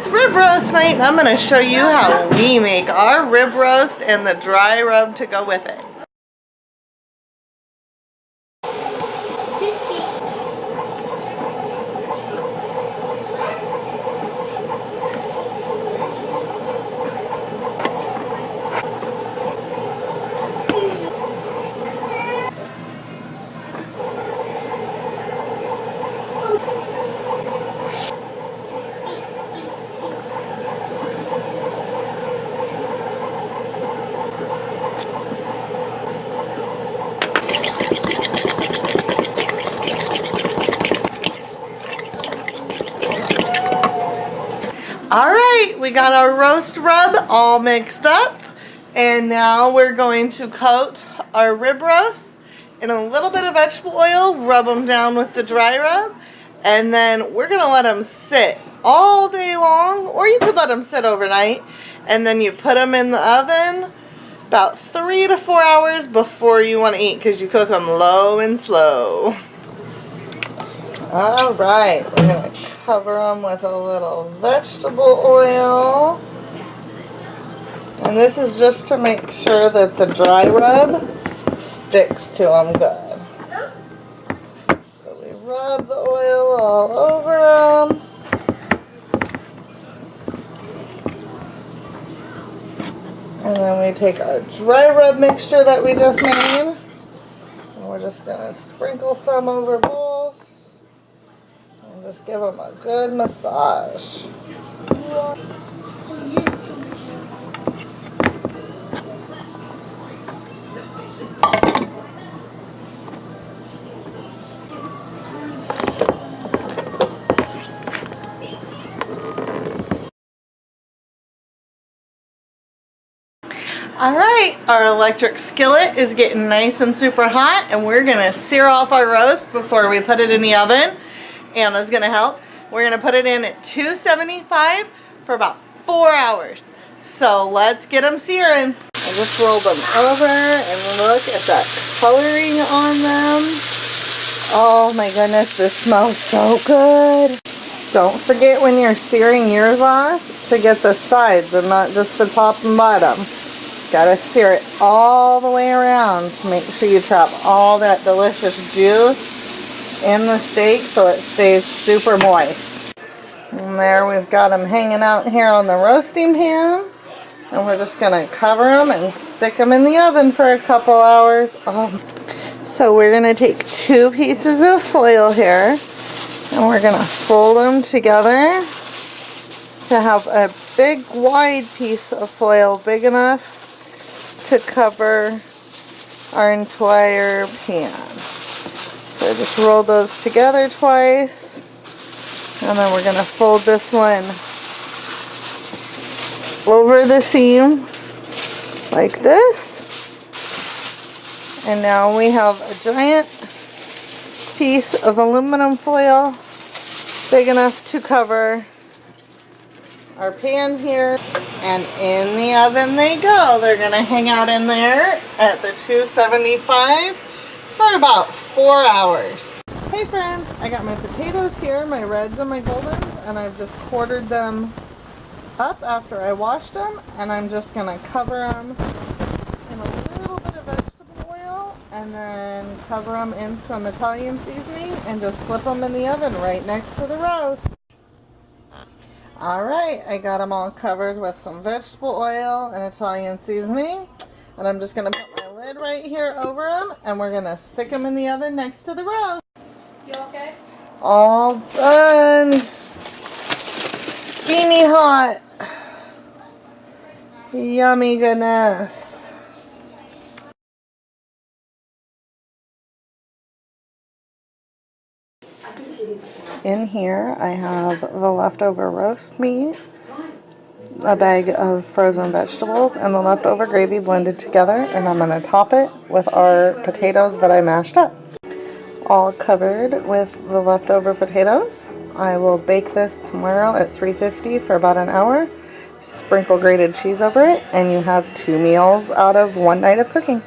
It's rib roast night, and I'm going to show you how we make our rib roast and the dry rub to go with it. Alright, we got our roast rub all mixed up, and now we're going to coat our rib roast in a little bit of vegetable oil, rub them down with the dry rub, and then we're going to let them sit all day long, or you could let them sit overnight, and then you put them in the oven about 3 to 4 hours before you want to eat, because you cook them low and slow. Alright, we're going to cover them with a little vegetable oil. And this is just to make sure that the dry rub sticks to them good. So we rub the oil all over them. And then we take our dry rub mixture that we just made. And we're just going to sprinkle some over both. Just give them a good massage. Alright, our electric skillet is getting nice and super hot, and we're going to sear off our roast before we put it in the oven. Anna's going to help. We're going to put it in at 275 for about 4 hours. So let's get them searing. I just rolled them over and look at that coloring on them. Oh my goodness, this smells so good. Don't forget when you're searing yours off to get the sides and not just the top and bottom. Gotta sear it all the way around to make sure you trap all that delicious juice in the steak so it stays super moist. And there we've got them hanging out here on the roasting pan, and we're just gonna cover them and stick them in the oven for a couple hours. So we're gonna take 2 pieces of foil here, and we're gonna fold them together to have a big wide piece of foil big enough to cover our entire pan. So just roll those together twice, and then we're going to fold this one over the seam like this. And now we have a giant piece of aluminum foil big enough to cover our pan here, and in the oven they go. They're going to hang out in there at the 275 for about 4 hours. Hey friends, I got my potatoes here, my reds and my goldens, and I've just quartered them up after I washed them, and I'm just going to cover them in a little bit of vegetable oil, and then cover them in some Italian seasoning, and just slip them in the oven right next to the roast. Alright, I got them all covered with some vegetable oil and Italian seasoning, and I'm just going to put my lid right here over them, and we're going to stick them in the oven next to the roast. You okay? All done. Steamy hot. Yummy goodness. In here I have the leftover roast meat, a bag of frozen vegetables, and the leftover gravy blended together, and I'm going to top it with our potatoes that I mashed up. All covered with the leftover potatoes. I will bake this tomorrow at 350 for about an hour. Sprinkle grated cheese over it, and you have 2 meals out of 1 night of cooking.